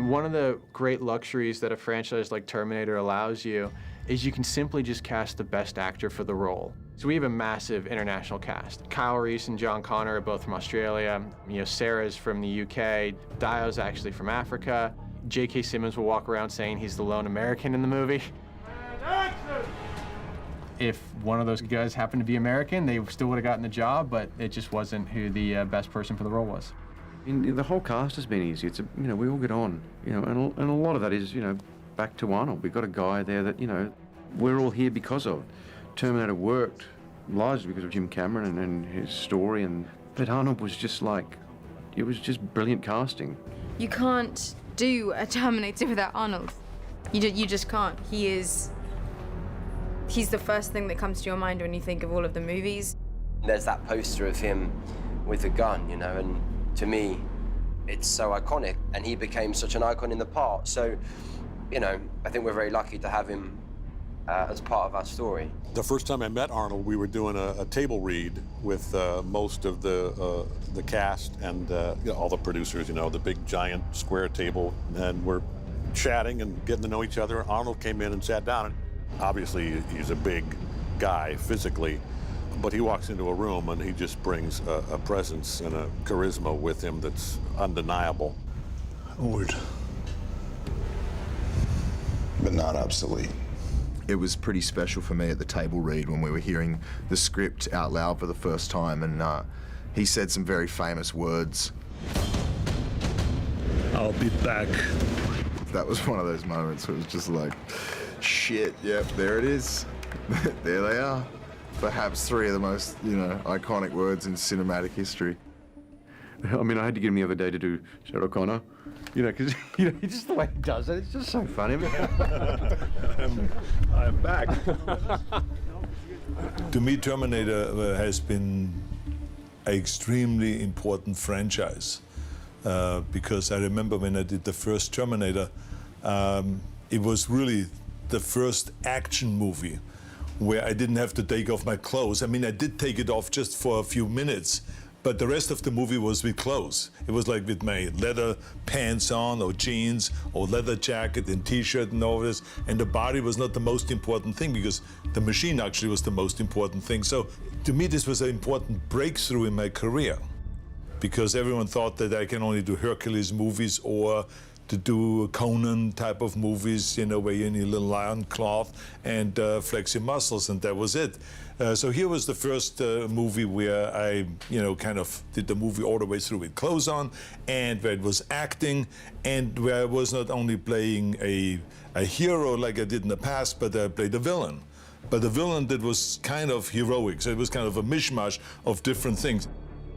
One of the great luxuries that a franchise like Terminator allows you is you can simply just cast the best actor for the role. So we have a massive international cast. Kyle Reese and John Connor are both from Australia. Sarah's from the UK. Dio's actually from Africa. J.K. Simmons will walk around saying he's the lone American in the movie. If one of those guys happened to be American, they still would have gotten the job, but it just wasn't who the best person for the role was. The whole cast has been easy. It's we all get on, and a lot of that is, back to Arnold. We've got a guy there that, we're all here because of. Terminator worked largely because of Jim Cameron and his story, but Arnold was just it was just brilliant casting. You can't do a Terminator without Arnold. You just can't. He's the first thing that comes to your mind when you think of all of the movies. There's that poster of him with a gun, and to me, it's so iconic, and he became such an icon in the part. So, I think we're very lucky to have him as part of our story. The first time I met Arnold, we were doing a table read with most of the cast and all the producers, the big giant square table, and we're chatting and getting to know each other. Arnold came in and sat down. Obviously, he's a big guy physically, but he walks into a room and he just brings a presence and a charisma with him that's undeniable. Old, but not obsolete. It was pretty special for me at the table read when we were hearing the script out loud for the first time, and he said some very famous words. I'll be back. That was one of those moments where it was just like, shit, yep, there it is. There they are. Perhaps three of the most, iconic words in cinematic history. I mean, I had to get him the other day to do Sarah Connor, because just the way he does it, it's just so funny. I'm back. To me, Terminator has been an extremely important franchise because I remember when I did the first Terminator, it was really the first action movie where I didn't have to take off my clothes. I mean, I did take it off just for a few minutes, but the rest of the movie was with clothes. It was like with my leather pants on, or jeans, or leather jacket and T-shirt and all this. And the body was not the most important thing because the machine actually was the most important thing. So to me, this was an important breakthrough in my career because everyone thought that I can only do Hercules movies or to do Conan type of movies, where you need a little lion cloth and flex your muscles, and that was it. So here was the first movie where I, kind of did the movie all the way through with clothes on, and where it was acting, and where I was not only playing a hero like I did in the past, but I played a villain. But a villain that was kind of heroic, so it was kind of a mishmash of different things.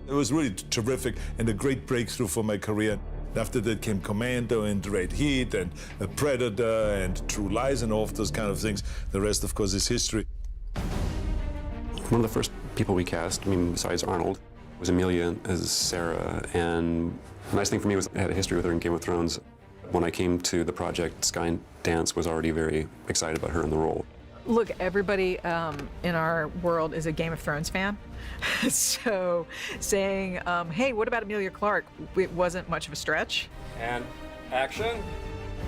It was really terrific and a great breakthrough for my career. After that came Commando and Red Heat and Predator and True Lies and all of those kind of things. The rest, of course, is history. One of the first people we cast, besides Arnold, was Emilia as Sarah. And the nice thing for me was I had a history with her in Game of Thrones. When I came to the project, Skydance was already very excited about her in the role. Look, everybody in our world is a Game of Thrones fan. So saying, hey, what about Emilia Clarke? It wasn't much of a stretch. And action?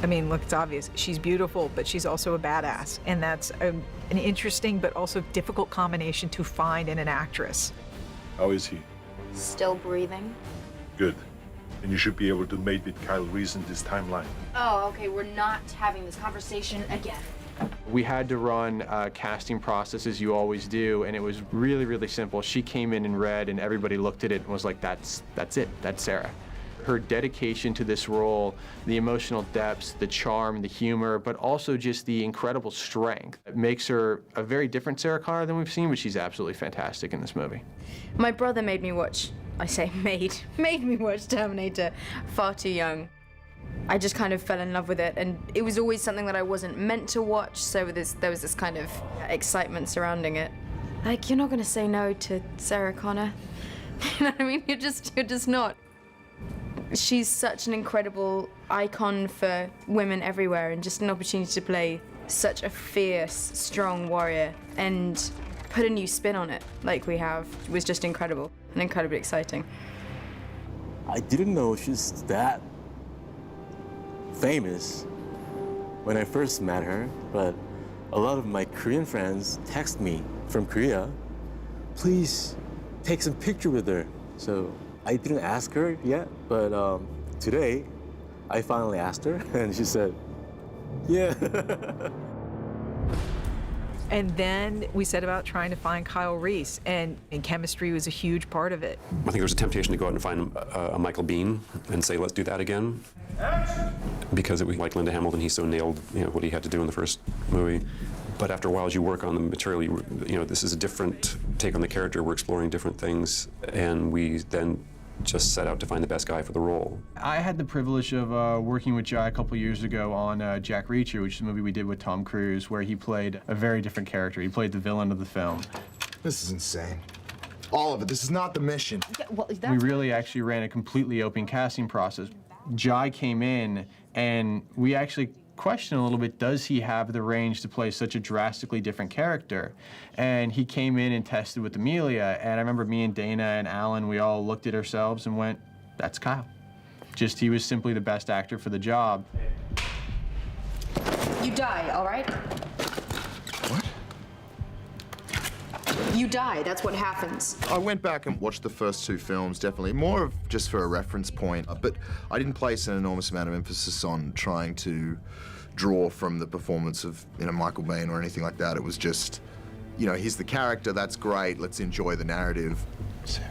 Look, it's obvious. She's beautiful, but she's also a badass. And that's an interesting but also difficult combination to find in an actress. How is he? Still breathing. Good. And you should be able to mate with Kyle Reese in this timeline. Oh, okay, we're not having this conversation again. We had to run a casting process as you always do, and it was really, really simple. She came in and read, and everybody looked at it and was like, that's it, that's Sarah. Her dedication to this role, the emotional depths, the charm, the humor, but also just the incredible strength. It makes her a very different Sarah Connor than we've seen, but she's absolutely fantastic in this movie. My brother made me watch, made me watch Terminator far too young. I just kind of fell in love with it, and it was always something that I wasn't meant to watch, so there was this kind of excitement surrounding it. Like, you're not gonna say no to Sarah Connor. You know what I mean? You're just not. She's such an incredible icon for women everywhere, and just an opportunity to play such a fierce, strong warrior and put a new spin on it like we have was just incredible and incredibly exciting. I didn't know she's that famous when I first met her, but a lot of my Korean friends text me from Korea, please take some picture with her. So I didn't ask her yet, but today I finally asked her and she said, yeah. And then we set about trying to find Kyle Reese, and chemistry was a huge part of it. I think there was a temptation to go out and find a Michael Biehn and say, let's do that again. Because it was like Linda Hamilton, he so nailed what he had to do in the first movie. But after a while, as you work on the material, this is a different take on the character. We're exploring different things, and we then just set out to find the best guy for the role. I had the privilege of working with Jai a couple years ago on Jack Reacher, which is a movie we did with Tom Cruise, where he played a very different character. He played the villain of the film. This is insane. All of it. This is not the mission. Yeah, well, We really actually ran a completely open casting process. Jai came in, and we actually questioned a little bit, does he have the range to play such a drastically different character? And he came in and tested with Amelia, and I remember me and Dana and Alan, we all looked at ourselves and went, that's Kyle. Just, he was simply the best actor for the job. You die, all right? What? You die, that's what happens. I went back and watched the first two films, definitely, more of just for a reference point, but I didn't place an enormous amount of emphasis on trying to draw from the performance of Michael Biehn or anything like that. It was just, he's the character, that's great, let's enjoy the narrative. Sarah.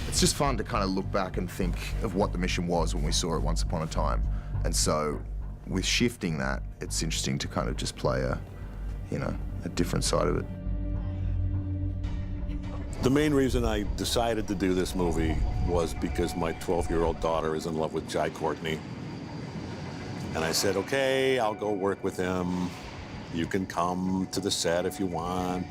It's just fun to kind of look back and think of what the mission was when we saw it once upon a time. And so, with shifting that, it's interesting to kind of just play a different side of it. The main reason I decided to do this movie was because my 12-year-old daughter is in love with Jai Courtney. And I said, okay, I'll go work with him. You can come to the set if you want.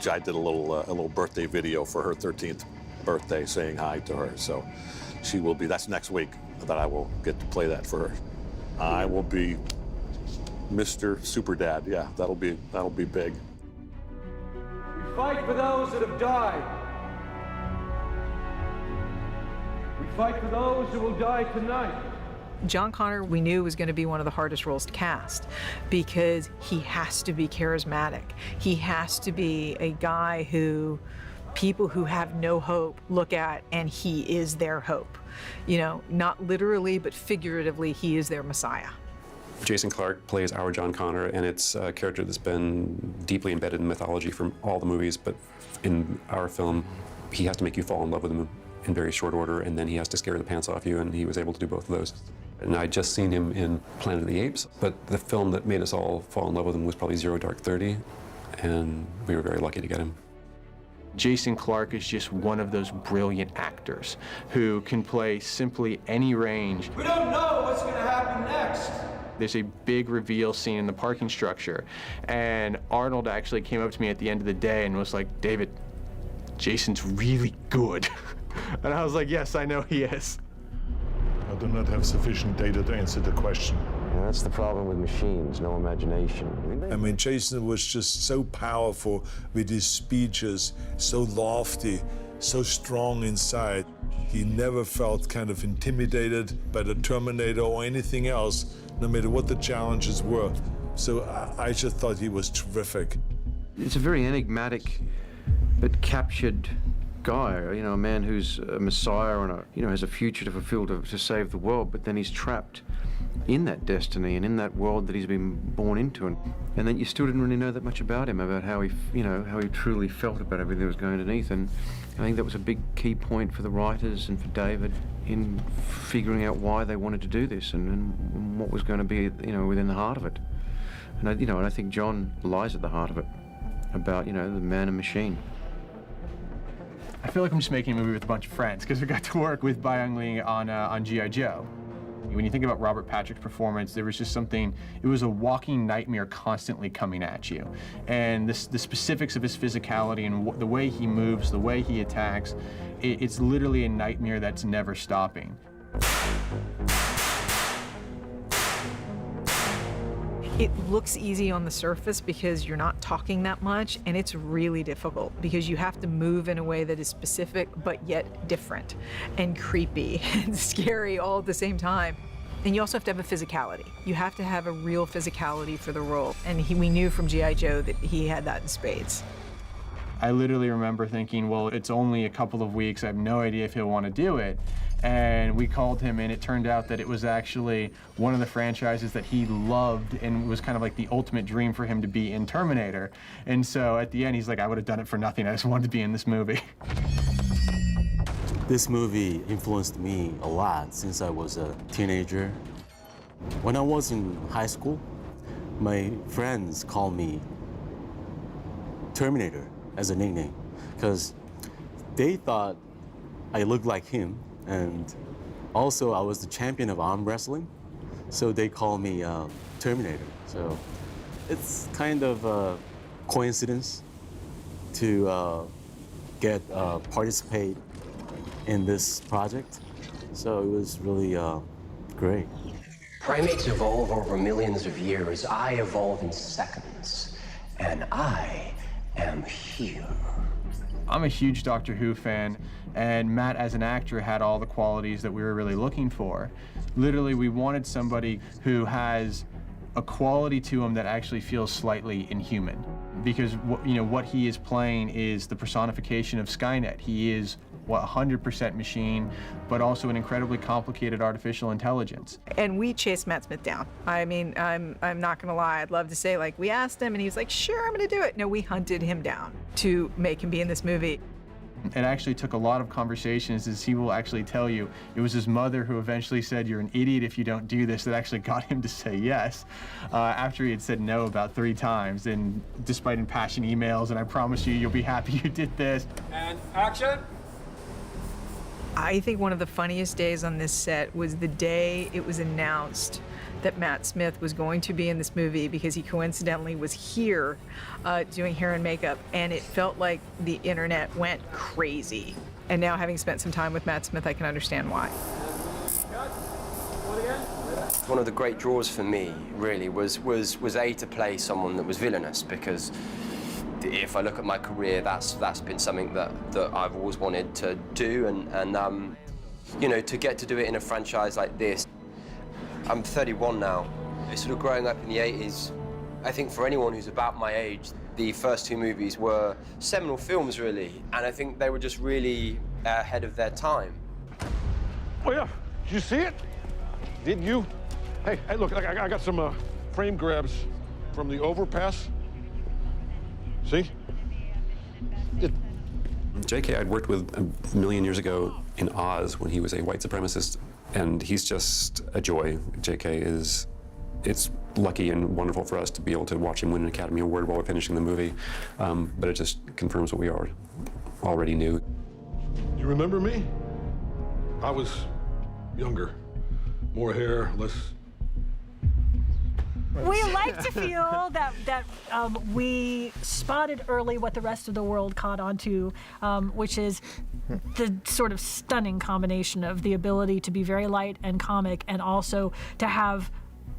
Jai did a little birthday video for her 13th birthday saying hi to her. So she will be, that's next week that I will get to play that for her. I will be Mr. Super Dad. Yeah, that'll be big. We fight for those that have died. We fight for those who will die tonight. John Connor, we knew, was going to be one of the hardest roles to cast because he has to be charismatic. He has to be a guy who people who have no hope look at, and he is their hope. Not literally, but figuratively, he is their Messiah. Jason Clarke plays our John Connor, and it's a character that's been deeply embedded in mythology from all the movies, but in our film, he has to make you fall in love with him in very short order, and then he has to scare the pants off you, and he was able to do both of those. And I'd just seen him in Planet of the Apes, but the film that made us all fall in love with him was probably Zero Dark 30, and we were very lucky to get him. Jason Clarke is just one of those brilliant actors who can play simply any range. We don't know what's going to happen next. There's a big reveal scene in the parking structure, and Arnold actually came up to me at the end of the day and was like, David, Jason's really good. And I was like, yes, I know he is. I do not have sufficient data to answer the question. That's the problem with machines, no imagination. I mean, Jason was just so powerful with his speeches, so lofty, so strong inside. He never felt kind of intimidated by the Terminator or anything else, no matter what the challenges were. So I just thought he was terrific. It's a very enigmatic but captured guy, a man who's a messiah and has a future to fulfill to save the world, but then he's trapped in that destiny and in that world that he's been born into, and then you still didn't really know that much about him, about how he truly felt about everything that was going underneath. And I think that was a big key point for the writers and for David in figuring out why they wanted to do this and what was going to be within the heart of it. And I think John lies at the heart of it, about the man and machine. I feel like I'm just making a movie with a bunch of friends because we got to work with Byung Lee on G.I. Joe. When you think about Robert Patrick's performance, there was just something, it was a walking nightmare constantly coming at you. And the specifics of his physicality and the way he moves, the way he attacks, it's literally a nightmare that's never stopping. It looks easy on the surface because you're not talking that much, and it's really difficult because you have to move in a way that is specific but yet different and creepy and scary all at the same time. And you also have to have a physicality. You have to have a real physicality for the role. And we knew from G.I. Joe that he had that in spades. I literally remember thinking, well, it's only a couple of weeks. I have no idea if he'll want to do it. And we called him, and it turned out that it was actually one of the franchises that he loved and was kind of like the ultimate dream for him to be in Terminator. And so at the end, he's like, I would have done it for nothing. I just wanted to be in this movie. This movie influenced me a lot since I was a teenager. When I was in high school, my friends called me Terminator as a nickname because they thought I looked like him, and also I was the champion of arm wrestling, so they call me Terminator. So it's kind of a coincidence to participate in this project, so it was really great. Primates evolve over millions of years. I evolve in seconds, and I am here. I'm a huge Doctor Who fan, and Matt, as an actor, had all the qualities that we were really looking for. Literally, we wanted somebody who has a quality to him that actually feels slightly inhuman, because what he is playing is the personification of Skynet. He is 100% machine, but also an incredibly complicated artificial intelligence. And we chased Matt Smith down. I mean, I'm not gonna lie, I'd love to say, like, we asked him and he was like, sure, I'm gonna do it. No, we hunted him down to make him be in this movie. It actually took a lot of conversations, as he will actually tell you. It was his mother who eventually said, you're an idiot if you don't do this, that actually got him to say yes, after he had said no about 3 times, and despite impassioned emails, and I promise you, you'll be happy you did this. And action! I think one of the funniest days on this set was the day it was announced that Matt Smith was going to be in this movie, because he coincidentally was here doing hair and makeup, and it felt like the internet went crazy. And now, having spent some time with Matt Smith, I can understand why. One of the great draws for me, really, was A, to play someone that was villainous, because if I look at my career, that's been something that I've always wanted to do, and to get to do it in a franchise like this. I'm 31 now. Sort of growing up in the 80s, I think for anyone who's about my age, the first 2 movies were seminal films, really, and I think they were just really ahead of their time. Oh yeah, did you see it? Did you? Hey, look, I got some frame grabs from the overpass. See? JK I'd worked with a million years ago in Oz when he was a white supremacist, and he's just a joy. JK it's lucky and wonderful for us to be able to watch him win an Academy Award while we're finishing the movie, but it just confirms what we already knew. You remember me? I was younger, more hair, less. We like to feel that we spotted early what the rest of the world caught onto, which is the sort of stunning combination of the ability to be very light and comic, and also to have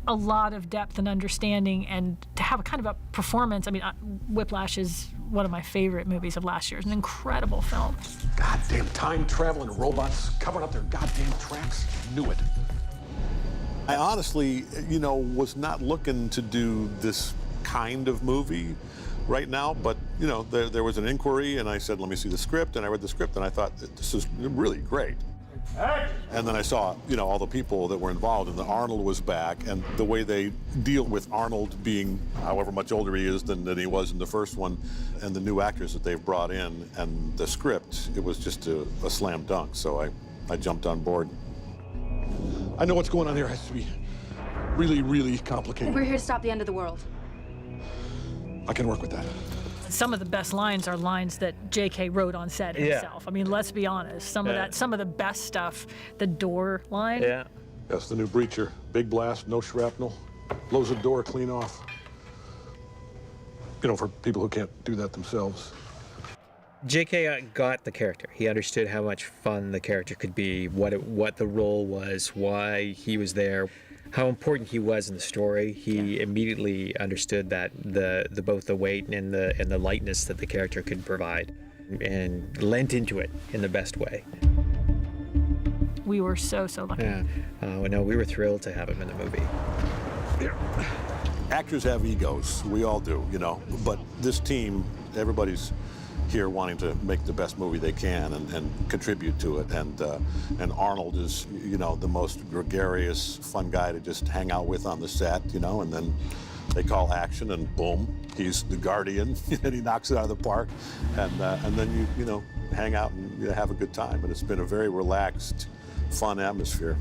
a lot of depth and understanding, and to have a kind of a performance. I mean, Whiplash is one of my favorite movies of last year. It's an incredible film. Goddamn time-traveling robots covering up their goddamn tracks. Knew it. I honestly, was not looking to do this kind of movie right now, but, there was an inquiry, and I said, let me see the script, and I read the script, and I thought, this is really great. And then I saw, all the people that were involved, and Arnold was back, and the way they deal with Arnold being however much older he is than he was in the first one, and the new actors that they've brought in, and the script, it was just a slam dunk, so I jumped on board. I know what's going on here has to be really, really complicated. We're here to stop the end of the world. I can work with that. Some of the best lines are lines that JK wrote on set himself. I mean, let's be honest. Some of the best stuff, the door line. Yeah. That's the new breacher. Big blast, no shrapnel. Blows the door clean off. For people who can't do that themselves. JK got the character. He understood how much fun the character could be, what the role was, why he was there, how important he was in the story. He immediately understood that both the weight and the lightness that the character could provide, and lent into it in the best way. We were so lucky. Yeah. No, we were thrilled to have him in the movie. Actors have egos. We all do, you know. But this team, everybody's here wanting to make the best movie they can and contribute to it. And Arnold is, you know, the most gregarious, fun guy to just hang out with on the set, you know. And then they call action, and boom, he's the guardian, and he knocks it out of the park. And then you know, hang out and have a good time. And it's been a very relaxed, fun atmosphere.